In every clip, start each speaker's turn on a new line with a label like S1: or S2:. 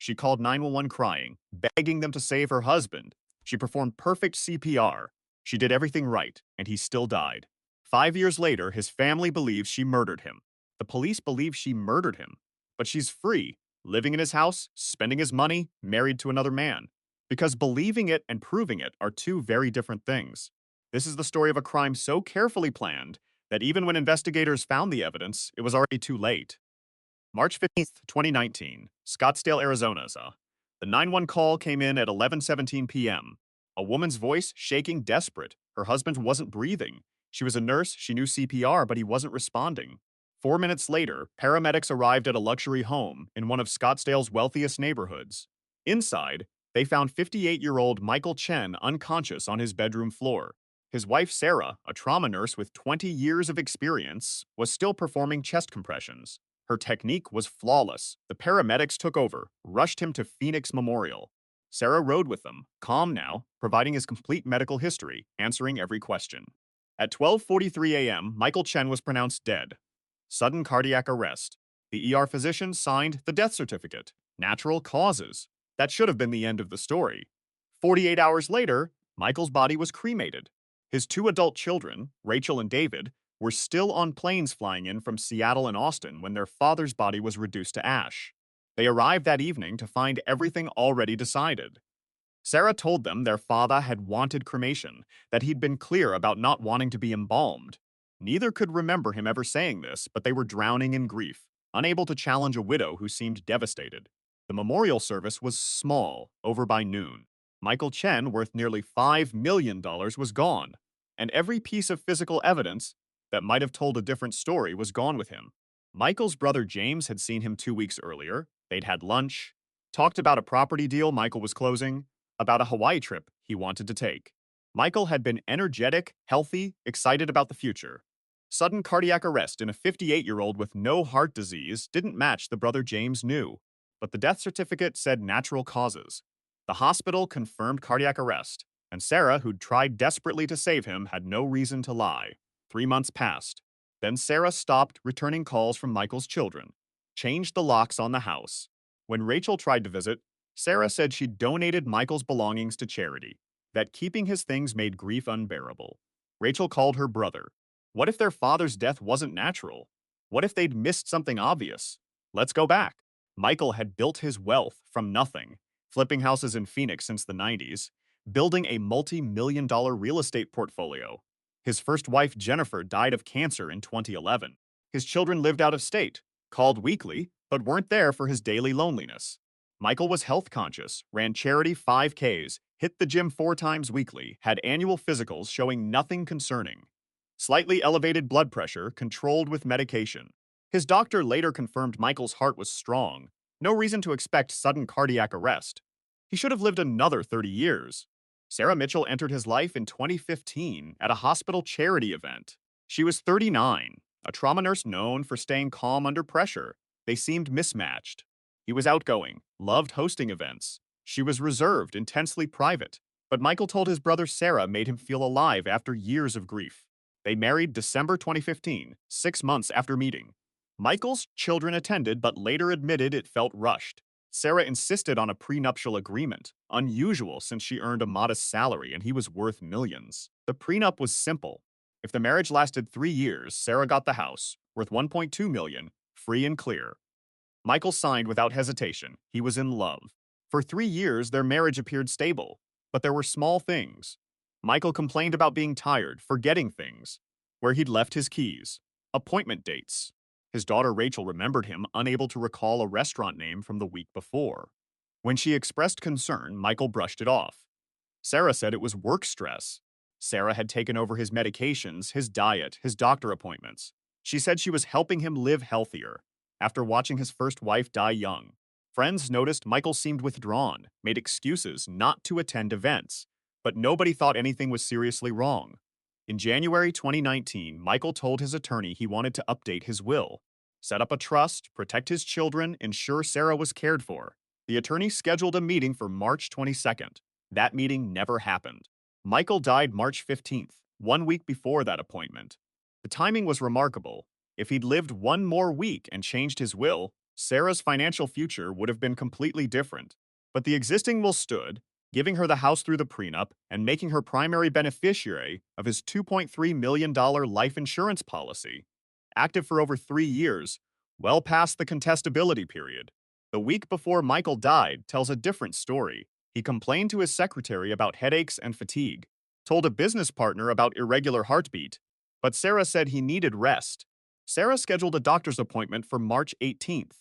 S1: She called 911 crying, begging them to save her husband. She performed perfect CPR. She did everything right, and he still died. 5 years later, his family believes she murdered him. The police believe she murdered him, but she's free, living in his house, spending his money, married to another man. Because believing it and proving it are two very different things. This is the story of a crime so carefully planned that even when investigators found the evidence, it was already too late. March 15th, 2019, Scottsdale, Arizona. The 911 call came in at 11:17 p.m. A woman's voice shaking, desperate. Her husband wasn't breathing. She was a nurse, she knew CPR, but he wasn't responding. 4 minutes later, paramedics arrived at a luxury home in one of Scottsdale's wealthiest neighborhoods. Inside, they found 58-year-old Michael Chen unconscious on his bedroom floor. His wife, Sarah, a trauma nurse with 20 years of experience, was still performing chest compressions. Her technique was flawless. The paramedics took over, rushed him to Phoenix Memorial. Sarah rode with them, calm now, providing his complete medical history, answering every question. At 12:43 a.m., Michael Chen was pronounced dead. Sudden cardiac arrest. The ER physician signed the death certificate. Natural causes. That should have been the end of the story. 48 hours later, Michael's body was cremated. His two adult children, Rachel and David, were still on planes flying in from Seattle and Austin when their father's body was reduced to ash. They arrived that evening to find everything already decided. Sarah told them their father had wanted cremation, that he'd been clear about not wanting to be embalmed. Neither could remember him ever saying this, but they were drowning in grief, unable to challenge a widow who seemed devastated. The memorial service was small, over by noon. Michael Chen, worth nearly $5 million, was gone, and every piece of physical evidence that might have told a different story was gone with him. Michael's brother James had seen him 2 weeks earlier. They'd had lunch, talked about a property deal Michael was closing, about a Hawaii trip he wanted to take. Michael had been energetic, healthy, excited about the future. Sudden cardiac arrest in a 58-year-old with no heart disease didn't match the brother James knew, but the death certificate said natural causes. The hospital confirmed cardiac arrest, and Sarah, who'd tried desperately to save him, had no reason to lie. 3 months passed. Then Sarah stopped returning calls from Michael's children, changed the locks on the house. When Rachel tried to visit, Sarah said she'd donated Michael's belongings to charity, that keeping his things made grief unbearable. Rachel called her brother. What if their father's death wasn't natural? What if they'd missed something obvious? Let's go back. Michael had built his wealth from nothing, flipping houses in Phoenix since the 90s, building a multi-million-dollar real estate portfolio. His first wife, Jennifer, died of cancer in 2011. His children lived out of state, called weekly, but weren't there for his daily loneliness. Michael was health conscious, ran charity 5Ks, hit the gym 4 times weekly, had annual physicals showing nothing concerning. Slightly elevated blood pressure, controlled with medication. His doctor later confirmed Michael's heart was strong. No reason to expect sudden cardiac arrest. He should have lived another 30 years. Sarah Mitchell entered his life in 2015 at a hospital charity event. She was 39, a trauma nurse known for staying calm under pressure. They seemed mismatched. He was outgoing, loved hosting events. She was reserved, intensely private. But Michael told his brother Sarah made him feel alive after years of grief. They married December 2015, 6 months after meeting. Michael's children attended but later admitted it felt rushed. Sarah insisted on a prenuptial agreement, unusual since she earned a modest salary and he was worth millions. The prenup was simple. If the marriage lasted 3 years, Sarah got the house, worth $1.2 million, free and clear. Michael signed without hesitation. He was in love. For 3 years, their marriage appeared stable, but there were small things. Michael complained about being tired, forgetting things, where he'd left his keys, appointment dates. His daughter Rachel remembered him unable to recall a restaurant name from the week before. When she expressed concern, Michael brushed it off. Sarah said it was work stress. Sarah had taken over his medications, his diet, his doctor appointments. She said she was helping him live healthier after watching his first wife die young. Friends noticed Michael seemed withdrawn, made excuses not to attend events, but nobody thought anything was seriously wrong. In January 2019, Michael told his attorney he wanted to update his will, set up a trust, protect his children, ensure Sarah was cared for. The attorney scheduled a meeting for March 22nd. That meeting never happened. Michael died March 15th, 1 week before that appointment. The timing was remarkable. If he'd lived one more week and changed his will, Sarah's financial future would have been completely different. But the existing will stood, giving her the house through the prenup and making her primary beneficiary of his $2.3 million life insurance policy. Active for over 3 years, well past the contestability period. The week before Michael died tells a different story. He complained to his secretary about headaches and fatigue, told a business partner about irregular heartbeat, but Sarah said he needed rest. Sarah scheduled a doctor's appointment for March 18th,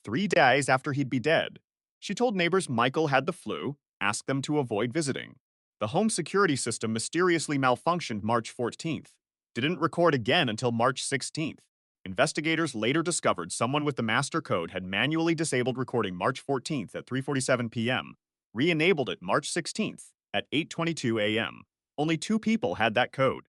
S1: 3 days after he'd be dead. She told neighbors Michael had the flu, asked them to avoid visiting. The home security system mysteriously malfunctioned March 14th, didn't record again until March 16th. Investigators later discovered someone with the master code had manually disabled recording March 14th at 3:47 p.m., re-enabled it March 16th at 8:22 a.m. Only 2 people had that code: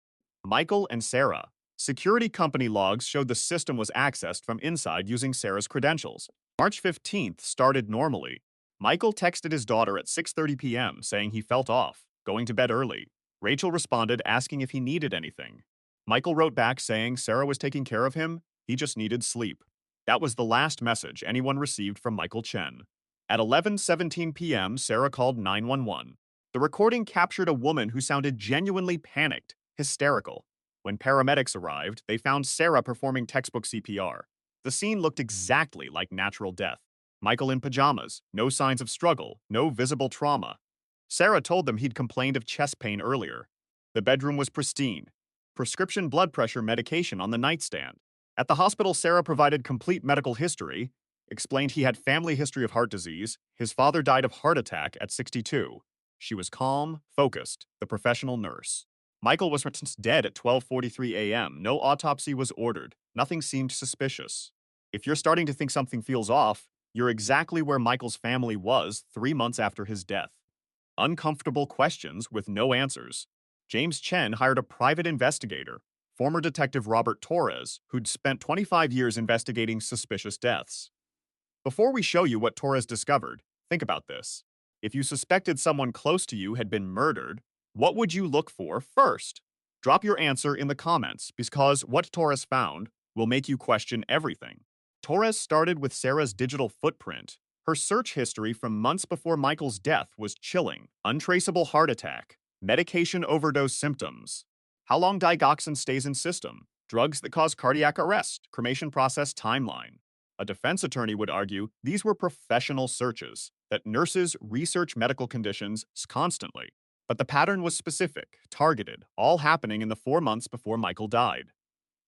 S1: Michael and Sarah. Security company logs showed the system was accessed from inside using Sarah's credentials. March 15th started normally. Michael texted his daughter at 6:30 p.m. saying he felt off, going to bed early. Rachel responded asking if he needed anything. Michael wrote back saying Sarah was taking care of him, he just needed sleep. That was the last message anyone received from Michael Chen. At 11:17 p.m., Sarah called 911. The recording captured a woman who sounded genuinely panicked, hysterical. When paramedics arrived, they found Sarah performing textbook CPR. The scene looked exactly like natural death. Michael in pajamas, no signs of struggle, no visible trauma. Sarah told them he'd complained of chest pain earlier. The bedroom was pristine. Prescription blood pressure medication on the nightstand. At the hospital, Sarah provided complete medical history, explained he had family history of heart disease, his father died of heart attack at 62. She was calm, focused, the professional nurse. Michael was pronounced dead at 12:43 a.m. No autopsy was ordered. Nothing seemed suspicious. If you're starting to think something feels off, you're exactly where Michael's family was 3 months after his death. Uncomfortable questions with no answers. James Chen hired a private investigator, former detective Robert Torres, who'd spent 25 years investigating suspicious deaths. Before we show you what Torres discovered, think about this. If you suspected someone close to you had been murdered, what would you look for first? Drop your answer in the comments because what Torres found will make you question everything. Torres started with Sarah's digital footprint. Her search history from months before Michael's death was chilling. Untraceable heart attack, medication overdose symptoms, how long digoxin stays in system, drugs that cause cardiac arrest, cremation process timeline. A defense attorney would argue these were professional searches, that nurses research medical conditions constantly. But the pattern was specific, targeted, all happening in the 4 months before Michael died.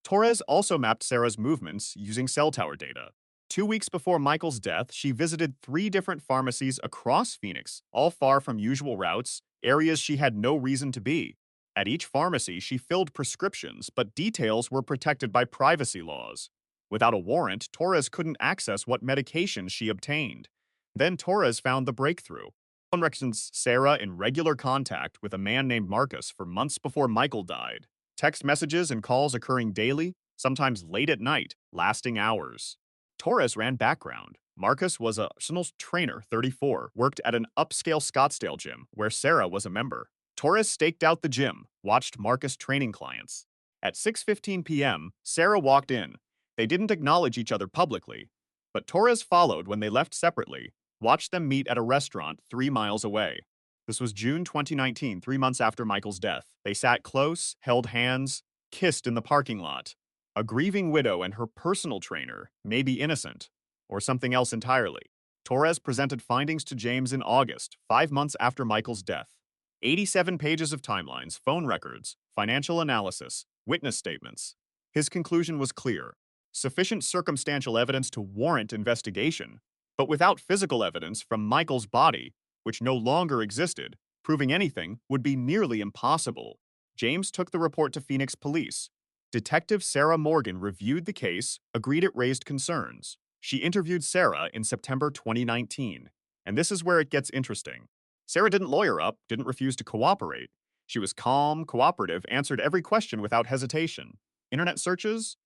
S1: Torres also mapped Sarah's movements using cell tower data. 2 weeks before Michael's death, she visited 3 different pharmacies across Phoenix, all far from usual routes, areas she had no reason to be. At each pharmacy, she filled prescriptions, but details were protected by privacy laws. Without a warrant, Torres couldn't access what medications she obtained. Then Torres found the breakthrough. One reckons Sarah in regular contact with a man named Marcus for months before Michael died. Text messages and calls occurring daily, sometimes late at night, lasting hours. Torres ran background. Marcus was a personal trainer, 34, worked at an upscale Scottsdale gym where Sarah was a member. Torres staked out the gym, watched Marcus training clients. At 6:15 p.m., Sarah walked in. They didn't acknowledge each other publicly, but Torres followed when they left separately, watched them meet at a restaurant 3 miles away. This was June 2019, 3 months after Michael's death. They sat close, held hands, kissed in the parking lot. A grieving widow and her personal trainer may be innocent, or something else entirely. Torres presented findings to James in August, 5 months after Michael's death. 87 pages of timelines, phone records, financial analysis, witness statements. His conclusion was clear. Sufficient circumstantial evidence to warrant investigation, but without physical evidence from Michael's body, which no longer existed, proving anything would be nearly impossible. James took the report to Phoenix police. Detective Sarah Morgan reviewed the case, agreed it raised concerns. She interviewed Sarah in September 2019. And this is where it gets interesting. Sarah didn't lawyer up, didn't refuse to cooperate. She was calm, cooperative, answered every question without hesitation. Internet searches?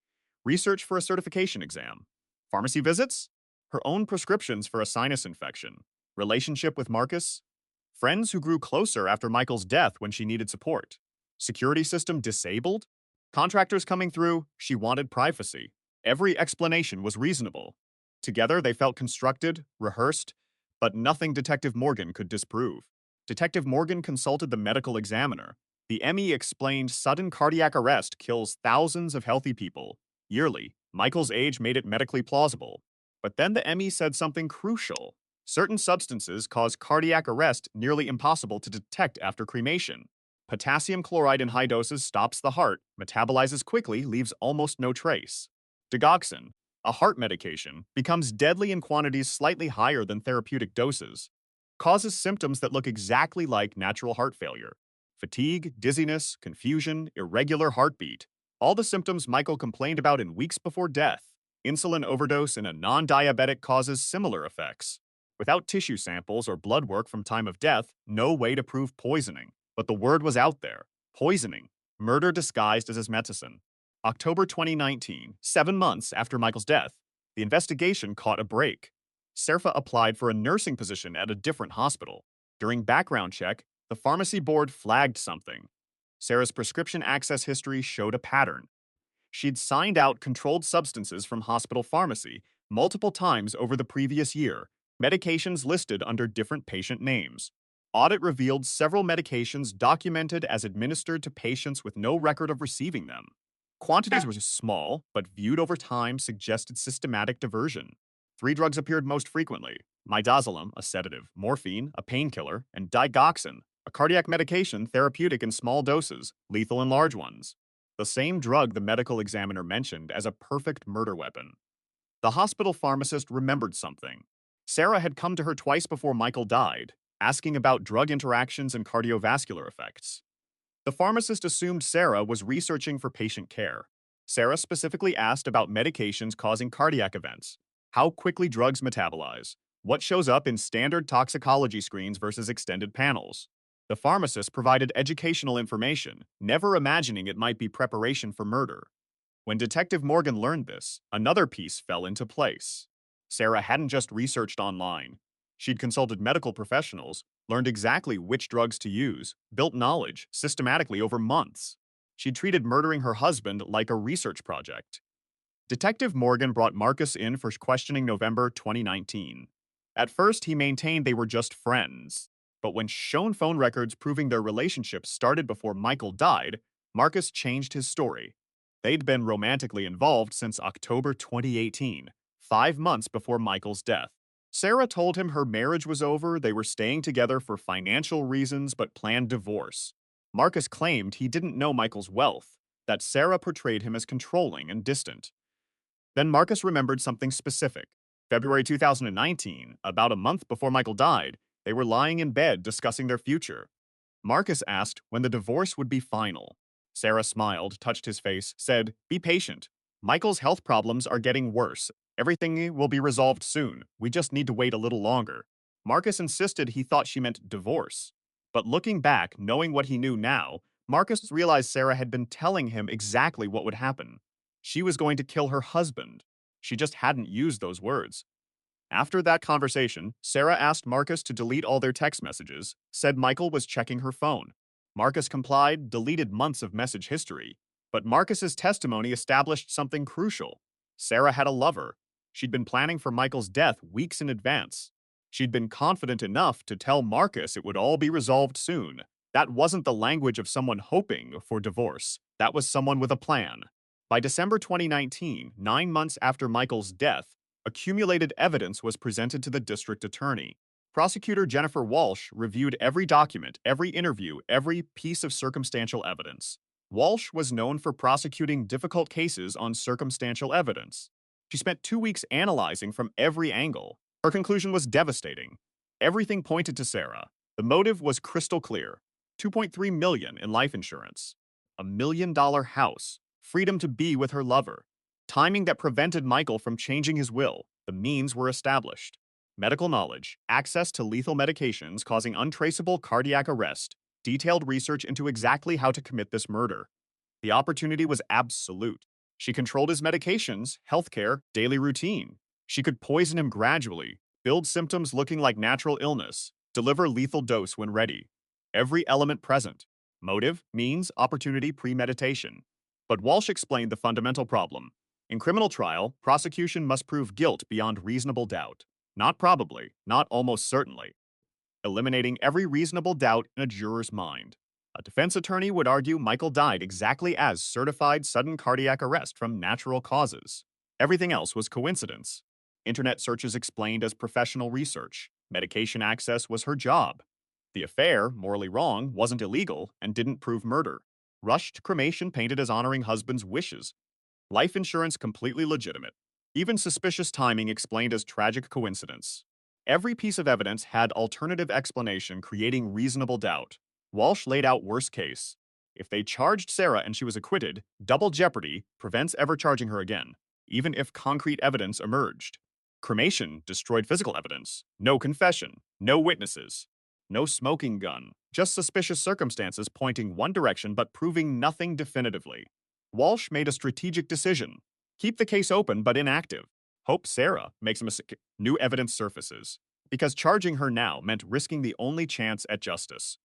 S1: Research for a certification exam. Pharmacy visits? Her own prescriptions for a sinus infection. Relationship with Marcus? Friends who grew closer after Michael's death when she needed support. Security system disabled? Contractors coming through, she wanted privacy. Every explanation was reasonable. Together, they felt constructed, rehearsed, but nothing Detective Morgan could disprove. Detective Morgan consulted the medical examiner. The ME explained sudden cardiac arrest kills thousands of healthy people yearly. Michael's age made it medically plausible. But then the ME said something crucial. Certain substances cause cardiac arrest nearly impossible to detect after cremation. Potassium chloride in high doses stops the heart, metabolizes quickly, leaves almost no trace. Digoxin, a heart medication, becomes deadly in quantities slightly higher than therapeutic doses, causes symptoms that look exactly like natural heart failure. Fatigue, dizziness, confusion, irregular heartbeat, all the symptoms Michael complained about in weeks before death. Insulin overdose in a non-diabetic causes similar effects. Without tissue samples or blood work from time of death, no way to prove poisoning. But the word was out there. Poisoning. Murder disguised as medicine. October 2019, 7 months after Michael's death, the investigation caught a break. Serfa applied for a nursing position at a different hospital. During background check, the pharmacy board flagged something. Sarah's prescription access history showed a pattern. She'd signed out controlled substances from hospital pharmacy multiple times over the previous year, medications listed under different patient names. Audit revealed several medications documented as administered to patients with no record of receiving them. Quantities were small, but viewed over time suggested systematic diversion. 3 drugs appeared most frequently: midazolam, a sedative, morphine, a painkiller, and digoxin, a cardiac medication therapeutic in small doses, lethal in large ones. The same drug the medical examiner mentioned as a perfect murder weapon. The hospital pharmacist remembered something. Sarah had come to her twice before Michael died, asking about drug interactions and cardiovascular effects. The pharmacist assumed Sarah was researching for patient care. Sarah specifically asked about medications causing cardiac events, how quickly drugs metabolize, what shows up in standard toxicology screens versus extended panels. The pharmacist provided educational information, never imagining it might be preparation for murder. When Detective Morgan learned this, another piece fell into place. Sarah hadn't just researched online. She'd consulted medical professionals, learned exactly which drugs to use, built knowledge systematically over months. She'd treated murdering her husband like a research project. Detective Morgan brought Marcus in for questioning November 2019. At first, he maintained they were just friends. But when shown phone records proving their relationship started before Michael died, Marcus changed his story. They'd been romantically involved since October 2018, 5 months before Michael's death. Sarah told him her marriage was over, they were staying together for financial reasons but planned divorce. Marcus claimed he didn't know Michael's wealth, that Sarah portrayed him as controlling and distant. Then Marcus remembered something specific. February 2019, about a month before Michael died, they were lying in bed discussing their future. Marcus asked when the divorce would be final. Sarah smiled, touched his face, said, "Be patient. Michael's health problems are getting worse. Everything will be resolved soon. We just need to wait a little longer." Marcus insisted he thought she meant divorce. But looking back, knowing what he knew now, Marcus realized Sarah had been telling him exactly what would happen. She was going to kill her husband. She just hadn't used those words. After that conversation, Sarah asked Marcus to delete all their text messages, said Michael was checking her phone. Marcus complied, deleted months of message history. But Marcus's testimony established something crucial. Sarah had a lover. She'd been planning for Michael's death weeks in advance. She'd been confident enough to tell Marcus it would all be resolved soon. That wasn't the language of someone hoping for divorce. That was someone with a plan. By December 2019, 9 months after Michael's death, accumulated evidence was presented to the district attorney. Prosecutor Jennifer Walsh reviewed every document, every interview, every piece of circumstantial evidence. Walsh was known for prosecuting difficult cases on circumstantial evidence. She spent 2 weeks analyzing from every angle. Her conclusion was devastating. Everything pointed to Sarah. The motive was crystal clear. $2.3 million in life insurance. $1 million house. Freedom to be with her lover. Timing that prevented Michael from changing his will. The means were established. Medical knowledge, access to lethal medications causing untraceable cardiac arrest, detailed research into exactly how to commit this murder. The opportunity was absolute. She controlled his medications, healthcare, daily routine. She could poison him gradually, build symptoms looking like natural illness, deliver lethal dose when ready. Every element present. Motive, means, opportunity, premeditation. But Walsh explained the fundamental problem. In criminal trial, prosecution must prove guilt beyond reasonable doubt. Not probably, not almost certainly, eliminating every reasonable doubt in a juror's mind. A defense attorney would argue Michael died exactly as certified sudden cardiac arrest from natural causes. Everything else was coincidence. Internet searches explained as professional research. Medication access was her job. The affair, morally wrong, wasn't illegal and didn't prove murder. Rushed cremation painted as honoring husband's wishes. Life insurance completely legitimate. Even suspicious timing explained as tragic coincidence. Every piece of evidence had alternative explanation creating reasonable doubt. Walsh laid out worst case. If they charged Sarah and she was acquitted, double jeopardy prevents ever charging her again, even if concrete evidence emerged. Cremation destroyed physical evidence. No confession, no witnesses, no smoking gun, just suspicious circumstances pointing one direction but proving nothing definitively. Walsh made a strategic decision. Keep the case open but inactive. Hope Sarah makes a mistake. New evidence surfaces, because charging her now meant risking the only chance at justice.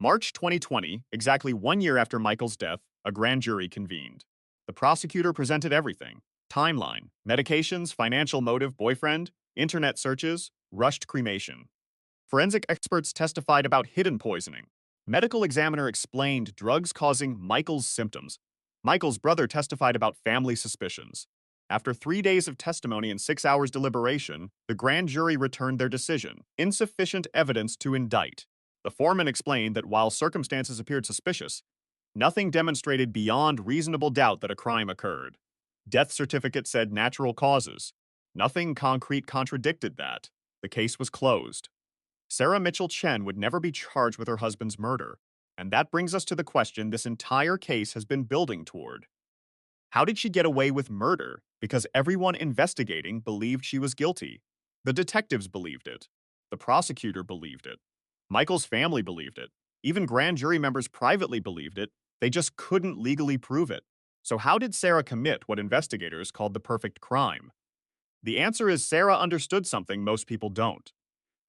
S1: March 2020, exactly 1 year after Michael's death, a grand jury convened. The prosecutor presented everything: timeline, medications, financial motive, boyfriend, internet searches, rushed cremation. Forensic experts testified about hidden poisoning. Medical examiner explained drugs causing Michael's symptoms. Michael's brother testified about family suspicions. After 3 days of testimony and 6 hours deliberation, the grand jury returned their decision: insufficient evidence to indict. The foreman explained that while circumstances appeared suspicious, nothing demonstrated beyond reasonable doubt that a crime occurred. Death certificate said natural causes. Nothing concrete contradicted that. The case was closed. Sarah Mitchell Chen would never be charged with her husband's murder. And that brings us to the question this entire case has been building toward. How did she get away with murder? Because everyone investigating believed she was guilty. The detectives believed it. The prosecutor believed it. Michael's family believed it. Even grand jury members privately believed it. They just couldn't legally prove it. So how did Sarah commit what investigators called the perfect crime? The answer is Sarah understood something most people don't.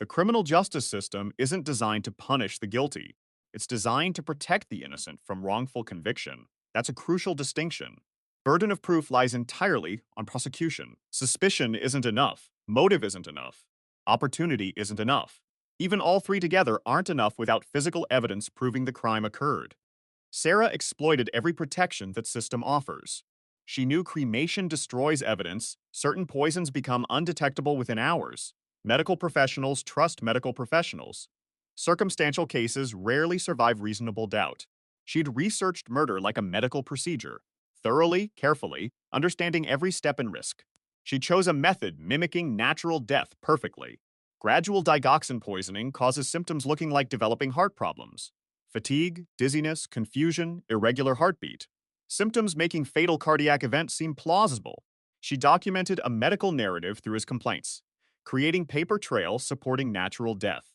S1: The criminal justice system isn't designed to punish the guilty. It's designed to protect the innocent from wrongful conviction. That's a crucial distinction. Burden of proof lies entirely on prosecution. Suspicion isn't enough. Motive isn't enough. Opportunity isn't enough. Even all three together aren't enough without physical evidence proving the crime occurred. Sarah exploited every protection that system offers. She knew cremation destroys evidence, certain poisons become undetectable within hours. Medical professionals trust medical professionals. Circumstantial cases rarely survive reasonable doubt. She'd researched murder like a medical procedure, thoroughly, carefully, understanding every step and risk. She chose a method mimicking natural death perfectly. Gradual digoxin poisoning causes symptoms looking like developing heart problems. Fatigue, dizziness, confusion, irregular heartbeat. Symptoms making fatal cardiac events seem plausible. She documented a medical narrative through his complaints, creating paper trails supporting natural death.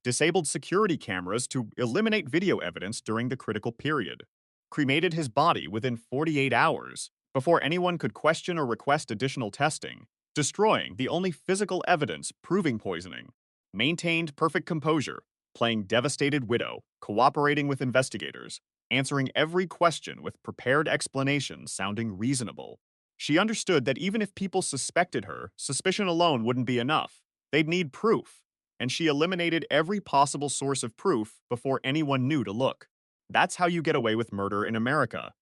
S1: Disabled security cameras to eliminate video evidence during the critical period. Cremated his body within 48 hours before anyone could question or request additional testing, destroying the only physical evidence proving poisoning. Maintained perfect composure, playing devastated widow, cooperating with investigators, answering every question with prepared explanations sounding reasonable. She understood that even if people suspected her, suspicion alone wouldn't be enough. They'd need proof, and she eliminated every possible source of proof before anyone knew to look. That's how you get away with murder in America.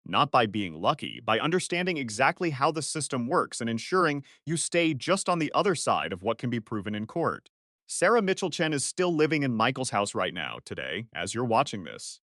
S1: Not by being lucky, by understanding exactly how the system works and ensuring you stay just on the other side of what can be proven in court. Sarah Mitchell Chen is still living in Michael's house right now, today, as you're watching this.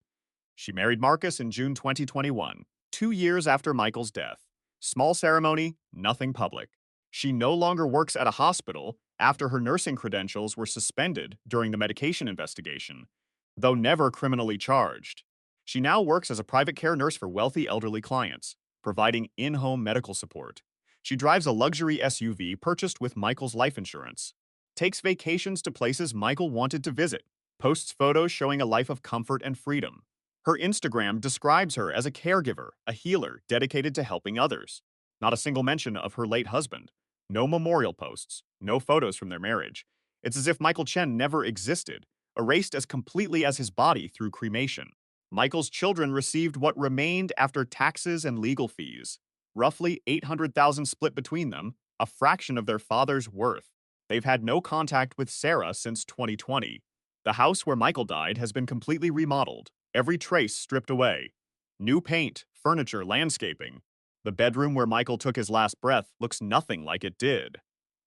S1: She married Marcus in June 2021, 2 years after Michael's death. Small ceremony, nothing public. She no longer works at a hospital after her nursing credentials were suspended during the medication investigation, though never criminally charged. She now works as a private care nurse for wealthy elderly clients, providing in-home medical support. She drives a luxury SUV purchased with Michael's life insurance, takes vacations to places Michael wanted to visit, posts photos showing a life of comfort and freedom. Her Instagram describes her as a caregiver, a healer dedicated to helping others. Not a single mention of her late husband. No memorial posts, no photos from their marriage. It's as if Michael Chen never existed, erased as completely as his body through cremation. Michael's children received what remained after taxes and legal fees. roughly 800,000 split between them, a fraction of their father's worth. They've had no contact with Sarah since 2020. The house where Michael died has been completely remodeled, every trace stripped away. New paint, furniture, landscaping. The bedroom where Michael took his last breath looks nothing like it did.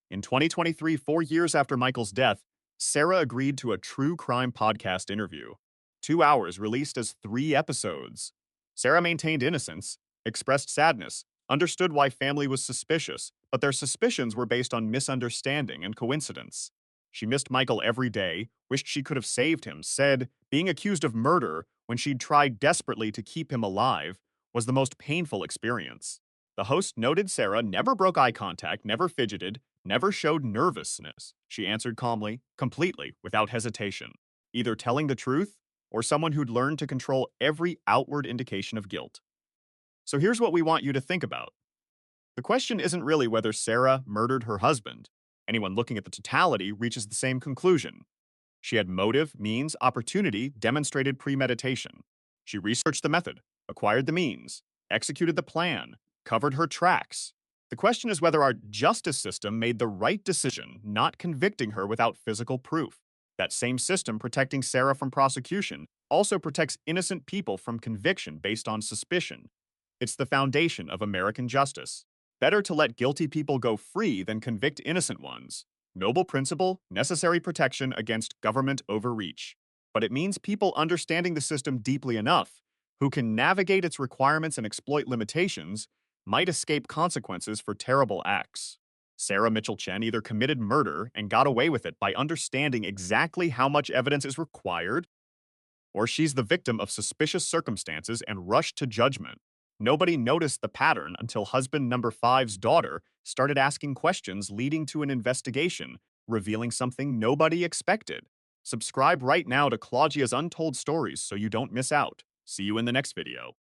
S1: In 2023, 4 years after Michael's death, Sarah agreed to a true crime podcast interview. 2 hours released as 3 episodes. Sarah maintained innocence, expressed sadness, understood why family was suspicious, but their suspicions were based on misunderstanding and coincidence. She missed Michael every day, wished she could have saved him, said being accused of murder when she'd tried desperately to keep him alive was the most painful experience. The host noted Sarah never broke eye contact, never fidgeted, never showed nervousness. She answered calmly, completely, without hesitation, either telling the truth or someone who'd learned to control every outward indication of guilt. So here's what we want you to think about. The question isn't really whether Sarah murdered her husband. Anyone looking at the totality reaches the same conclusion. She had motive, means, opportunity, demonstrated premeditation. She researched the method, acquired the means, executed the plan, covered her tracks. The question is whether our justice system made the right decision not convicting her without physical proof. That same system protecting Sarah from prosecution also protects innocent people from conviction based on suspicion. It's the foundation of American justice. Better to let guilty people go free than convict innocent ones. Noble principle, necessary protection against government overreach. But it means people understanding the system deeply enough, who can navigate its requirements and exploit limitations, might escape consequences for terrible acts. Sarah Mitchell Chen either committed murder and got away with it by understanding exactly how much evidence is required, or she's the victim of suspicious circumstances and rushed to judgment. Nobody noticed the pattern until husband number five's daughter started asking questions leading to an investigation, revealing something nobody expected. Subscribe right now to Claudia's Untold Stories so you don't miss out. See you in the next video.